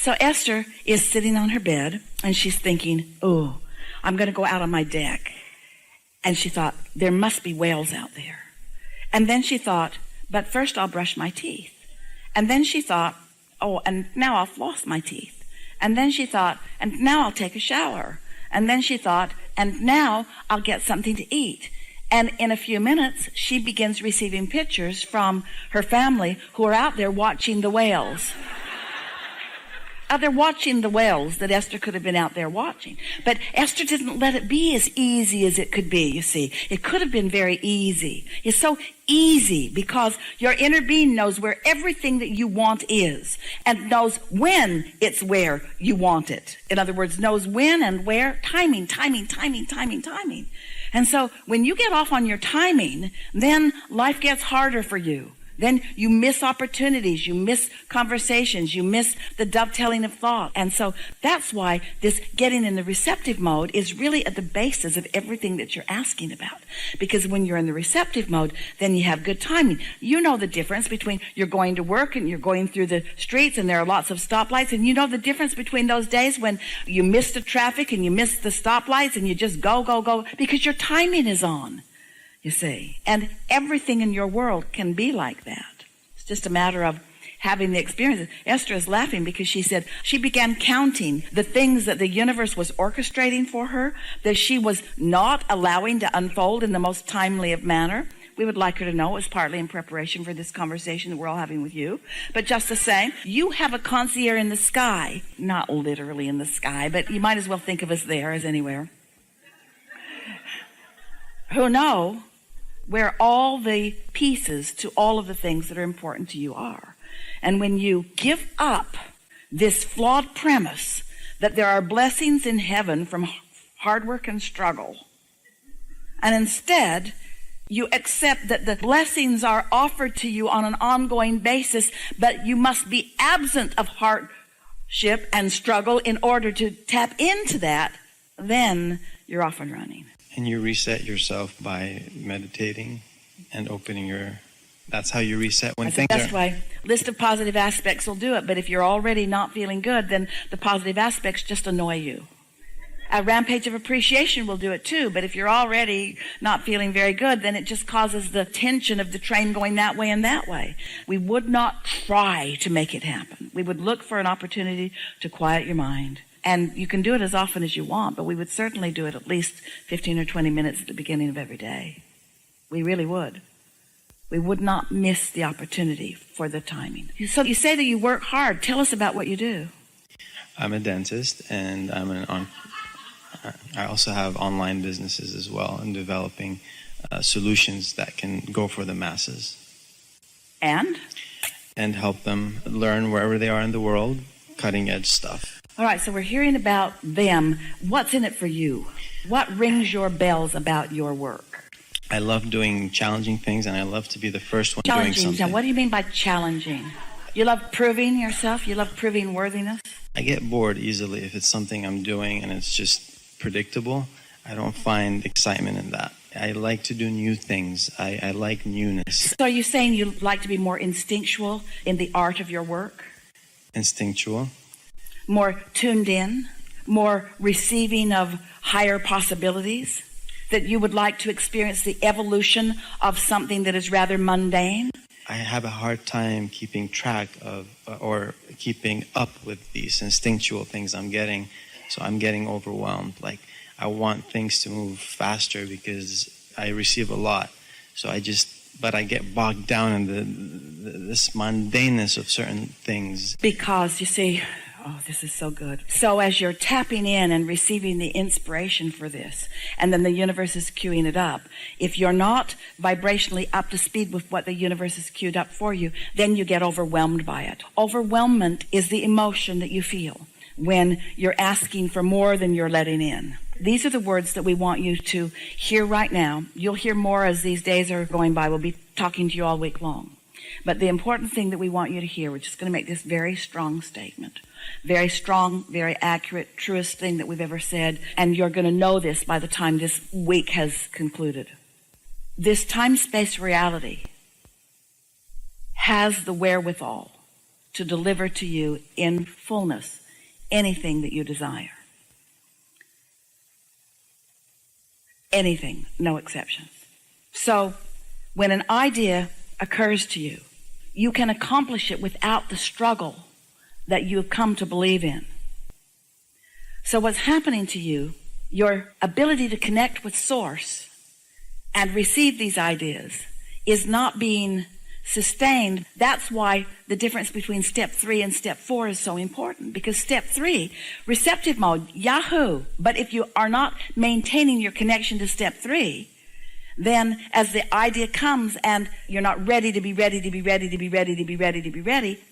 So Esther is sitting on her bed, and she's thinking, oh, I'm going to go out on my deck. And she thought, there must be whales out there. And then she thought, but first I'll brush my teeth. And then she thought, oh, and now I'll floss my teeth. And then she thought, and now I'll take a shower. And then she thought, and now I'll get something to eat. And in a few minutes, she begins receiving pictures from her family who are out there watching the whales. They're watching the whales that Esther could have been out there watching. But Esther didn't let it be as easy as it could be, you see. It could have been very easy. It's so easy because your inner being knows where everything that you want is and knows when it's where you want it. In other words, knows when and where. Timing. And so when you get off on your timing, then life gets harder for you. Then you miss opportunities, you miss conversations, you miss the dovetailing of thought. And so that's why this getting in the receptive mode is really at the basis of everything that you're asking about. Because when you're in the receptive mode, then you have good timing. You know the difference between you're going to work and you're going through the streets and there are lots of stoplights, and you know the difference between those days when you miss the traffic and you miss the stoplights and you just go, because your timing is on. You see, and everything in your world can be like that. It's just a matter of having the experience. Esther is laughing because she said she began counting the things that the universe was orchestrating for her, that she was not allowing to unfold in the most timely of manner. We would like her to know it was partly in preparation for this conversation that we're all having with you. But just the same, you have a concierge in the sky, not literally in the sky, but you might as well think of us there as anywhere, who know where all the pieces to all of the things that are important to you are. And when you give up this flawed premise that there are blessings in heaven from hard work and struggle, and instead you accept that the blessings are offered to you on an ongoing basis, but you must be absent of hardship and struggle in order to tap into that, then you're off and running. And you reset yourself by meditating and opening your... That's how you reset when things are... That's why list of positive aspects will do it. But if you're already not feeling good, then the positive aspects just annoy you. A rampage of appreciation will do it too. But if you're already not feeling very good, then it just causes the tension of the train going that way and that way. We would not try to make it happen. We would look for an opportunity to quiet your mind. And you can do it as often as you want, but we would certainly do it at least 15 or 20 minutes at the beginning of every day. We really would. We would not miss the opportunity for the timing. So you say that you work hard. Tell us about what you do. I'm a dentist, and I also have online businesses as well, and developing solutions that can go for the masses. And help them learn wherever they are in the world, cutting edge stuff. All right, so we're hearing about them. What's in it for you? What rings your bells about your work? I love doing challenging things, and I love to be the first one doing something. Now, what do you mean by challenging? You love proving yourself? You love proving worthiness? I get bored easily if it's something I'm doing and it's just predictable. I don't find excitement in that. I like to do new things. I like newness. So are you saying you like to be more instinctual in the art of your work? Instinctual. More tuned in, more receiving of higher possibilities, that you would like to experience the evolution of something that is rather mundane? I have a hard time keeping track of or keeping up with these instinctual things I'm getting, so I'm getting overwhelmed. Like, I want things to move faster because I receive a lot, but I get bogged down in this mundaneness of certain things. Because, you see, oh, this is so good. So as you're tapping in and receiving the inspiration for this, and then the universe is queuing it up, if you're not vibrationally up to speed with what the universe has queued up for you, then you get overwhelmed by it. Overwhelmment is the emotion that you feel when you're asking for more than you're letting in. These are the words that we want you to hear right now. You'll hear more as these days are going by. We'll be talking to you all week long. But the important thing that we want you to hear, we're just going to make this very strong statement. Very strong, very accurate, truest thing that we've ever said. And you're going to know this by the time this week has concluded. This time-space reality has the wherewithal to deliver to you in fullness anything that you desire. Anything, no exceptions. So when an idea occurs to you, you can accomplish it without the struggle that you have come to believe in. So what's happening to you, your ability to connect with Source and receive these ideas is not being sustained. That's why the difference between step 3 and step 4 is so important, because step 3, receptive mode, yahoo. But if you are not maintaining your connection to step 3, then as the idea comes and you're not ready to be ready,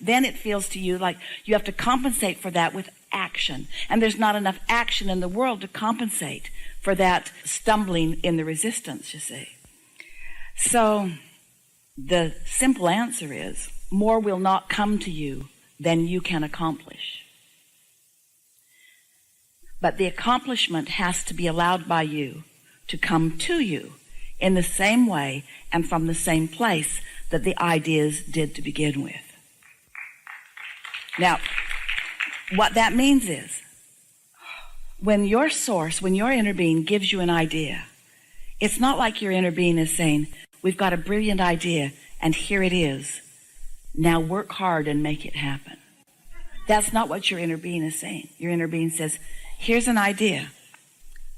then it feels to you like you have to compensate for that with action. And there's not enough action in the world to compensate for that stumbling in the resistance, you see. So the simple answer is, more will not come to you than you can accomplish. But the accomplishment has to be allowed by you to come to you in the same way and from the same place that the ideas did to begin with. Now, what that means is, when your Source, when your inner being gives you an idea, it's not like your inner being is saying, we've got a brilliant idea and here it is. Now work hard and make it happen. That's not what your inner being is saying. Your inner being says, here's an idea,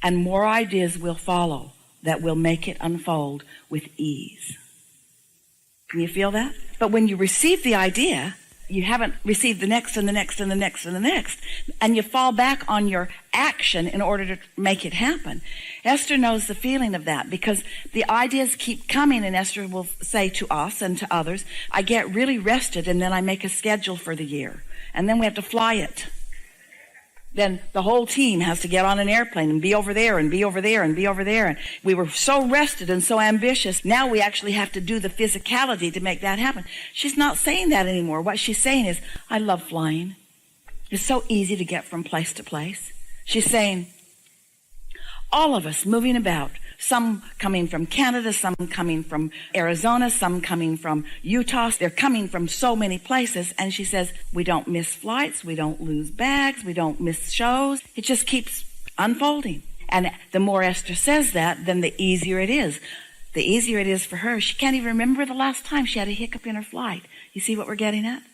and more ideas will follow that will make it unfold with ease. Can you feel that? But when you receive the idea, you haven't received the next and the next and the next and the next, and you fall back on your action in order to make it happen. Esther knows the feeling of that, because the ideas keep coming, and Esther will say to us and to others, I get really rested and then I make a schedule for the year, and then we have to fly it. Then the whole team has to get on an airplane and be over there and be over there and be over there. And we were so rested and so ambitious. Now we actually have to do the physicality to make that happen. She's not saying that anymore. What she's saying is, I love flying. It's so easy to get from place to place. She's saying, all of us moving about, some coming from Canada, some coming from Arizona, some coming from Utah. They're coming from so many places. And she says, we don't miss flights, we don't lose bags, we don't miss shows. It just keeps unfolding. And the more Esther says that, then the easier it is. The easier it is for her. She can't even remember the last time she had a hiccup in her flight. You see what we're getting at?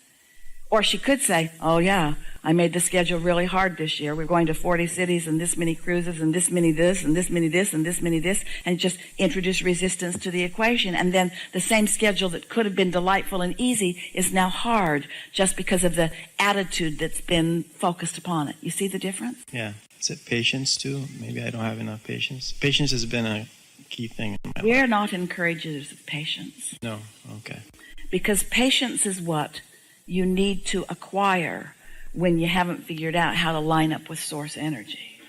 Or she could say, oh yeah, I made the schedule really hard this year. We're going to 40 cities and this many cruises and this many this and this many this and this many this, and just introduce resistance to the equation. And then the same schedule that could have been delightful and easy is now hard just because of the attitude that's been focused upon it. You see the difference? Yeah. Is it patience too? Maybe I don't have enough patience. Patience has been a key thing in my life. We're not encouragers of patience. No. Okay. Because patience is what you need to acquire when you haven't figured out how to line up with Source energy.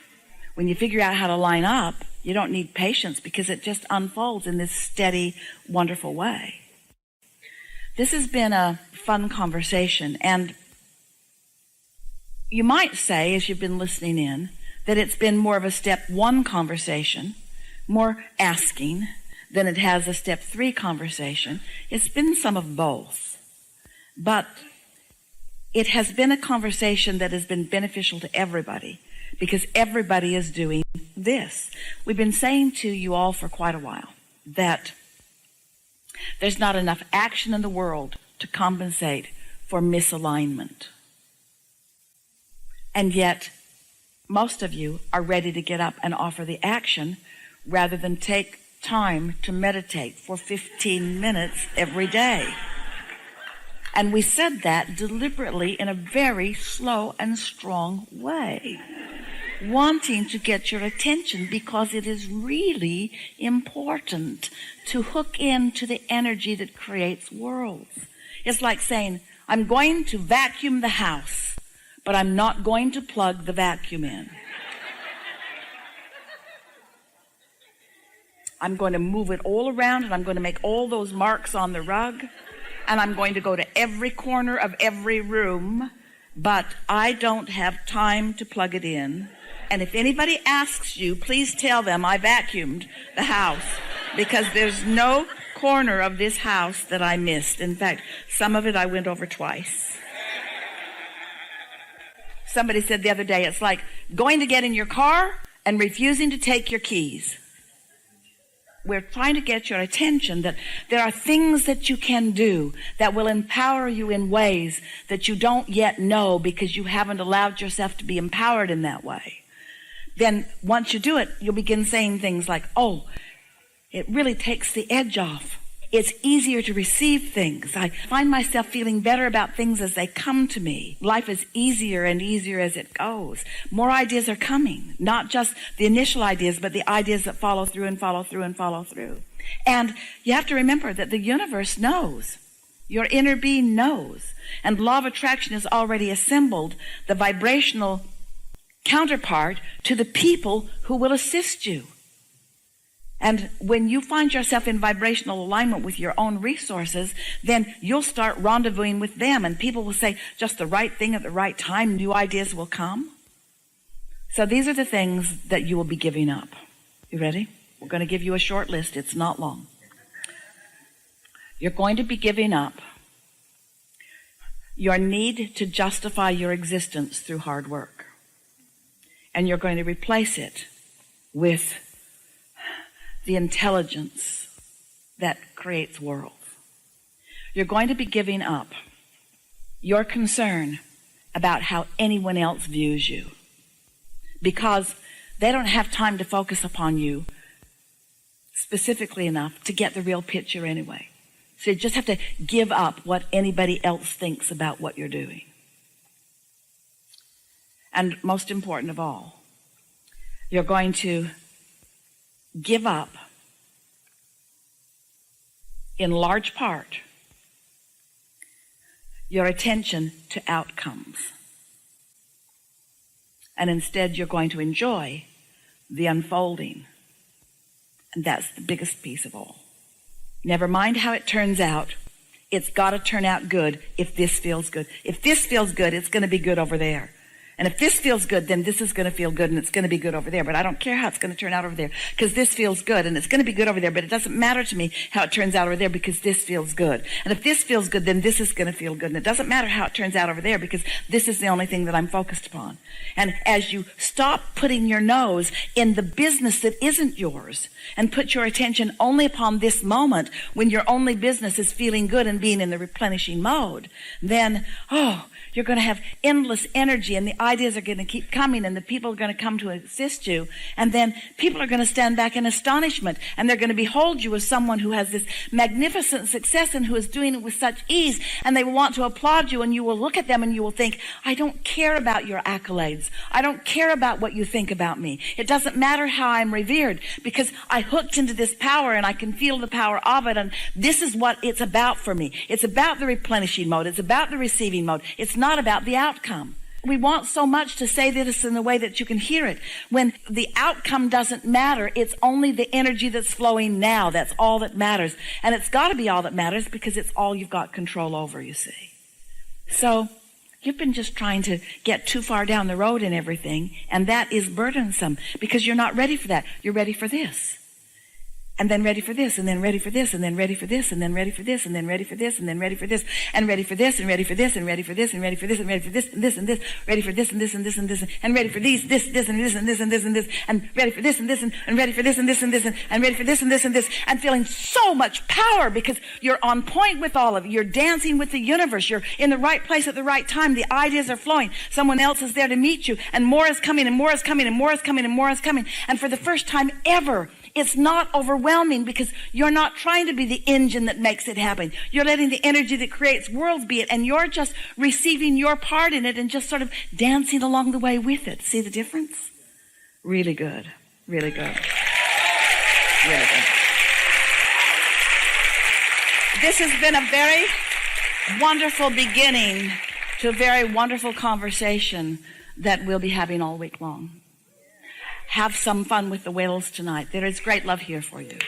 When you figure out how to line up, you don't need patience, because it just unfolds in this steady, wonderful way. This has been a fun conversation, and you might say, as you've been listening in, that it's been more of a step 1 conversation, more asking, than it has a step 3 conversation. It's been some of both. But it has been a conversation that has been beneficial to everybody, because everybody is doing this. We've been saying to you all for quite a while that there's not enough action in the world to compensate for misalignment. And yet, most of you are ready to get up and offer the action rather than take time to meditate for 15 minutes every day. And we said that deliberately in a very slow and strong way, wanting to get your attention, because it is really important to hook into the energy that creates worlds. It's like saying, I'm going to vacuum the house, but I'm not going to plug the vacuum in. I'm going to move it all around, and I'm going to make all those marks on the rug, and I'm going to go to every corner of every room, but I don't have time to plug it in. And if anybody asks you, please tell them I vacuumed the house, because there's no corner of this house that I missed. In fact, some of it I went over twice. Somebody said the other day, it's like going to get in your car and refusing to take your keys. We're trying to get your attention that there are things that you can do that will empower you in ways that you don't yet know because you haven't allowed yourself to be empowered in that way. Then once you do it, you'll begin saying things like, oh, it really takes the edge off. It's easier to receive things. I find myself feeling better about things as they come to me. Life is easier and easier as it goes. More ideas are coming, not just the initial ideas, but the ideas that follow through and follow through and follow through. And you have to remember that the universe knows. Your inner being knows. And law of attraction has already assembled the vibrational counterpart to the people who will assist you. And when you find yourself in vibrational alignment with your own resources, then you'll start rendezvousing with them, and people will say just the right thing at the right time. New ideas will come. So these are the things that you will be giving up. You ready? We're going to give you a short list. It's not long. You're going to be giving up your need to justify your existence through hard work. And you're going to replace it with the intelligence that creates worlds. You're going to be giving up your concern about how anyone else views you, because they don't have time to focus upon you specifically enough to get the real picture anyway. So you just have to give up what anybody else thinks about what you're doing. And most important of all, you're going to give up, in large part, your attention to outcomes. And instead, you're going to enjoy the unfolding. And that's the biggest piece of all. Never mind how it turns out. It's got to turn out good if this feels good. If this feels good, it's going to be good over there. And if this feels good, then this is going to feel good, and it's going to be good over there. But I don't care how it's going to turn out over there, because this feels good, and it's going to be good over there. But it doesn't matter to me how it turns out over there, because this feels good. And if this feels good, then this is going to feel good. And it doesn't matter how it turns out over there, because this is the only thing that I'm focused upon. And as you stop putting your nose in the business that isn't yours, and put your attention only upon this moment, when your only business is feeling good and being in the replenishing mode, then, you're going to have endless energy, and the ideas are going to keep coming, and the people are going to come to assist you. And then people are going to stand back in astonishment, and they're going to behold you as someone who has this magnificent success and who is doing it with such ease, and they will want to applaud you, and you will look at them and you will think, I don't care about your accolades. I don't care about what you think about me. It doesn't matter how I'm revered, because I hooked into this power and I can feel the power of it, and this is what it's about for me. It's about the replenishing mode. It's about the receiving mode. It's not about the outcome. We want so much to say this in a way that you can hear it. When the outcome doesn't matter, it's only the energy that's flowing now. That's all that matters. And it's got to be all that matters, because it's all you've got control over, you see. So you've been just trying to get too far down the road in everything, and that is burdensome, because you're not ready for that. You're ready for this. And then ready for this, and then ready for this, and then ready for this, and then ready for this, and then ready for this, and then ready for this, and ready for this, and ready for this, and ready for this, and ready for this, and ready for this, and this, and this, ready for this, and this, and this, and this, and ready for these, this, and this, and this, and this, and this, and ready for this, and this, and ready for this, and this, and this, and ready for this, and this, and this, and feeling so much power, because you're on point with all of it. You're dancing with the universe. You're in the right place at the right time. The ideas are flowing. Someone else is there to meet you, and more is coming, and more is coming, and more is coming, and more is coming. And for the first time ever, it's not overwhelming, because you're not trying to be the engine that makes it happen. You're letting the energy that creates worlds be it, and you're just receiving your part in it and just sort of dancing along the way with it. See the difference? Really good. Really good. Really good. This has been a very wonderful beginning to a very wonderful conversation that we'll be having all week long. Have some fun with the whales tonight. There is great love here for you.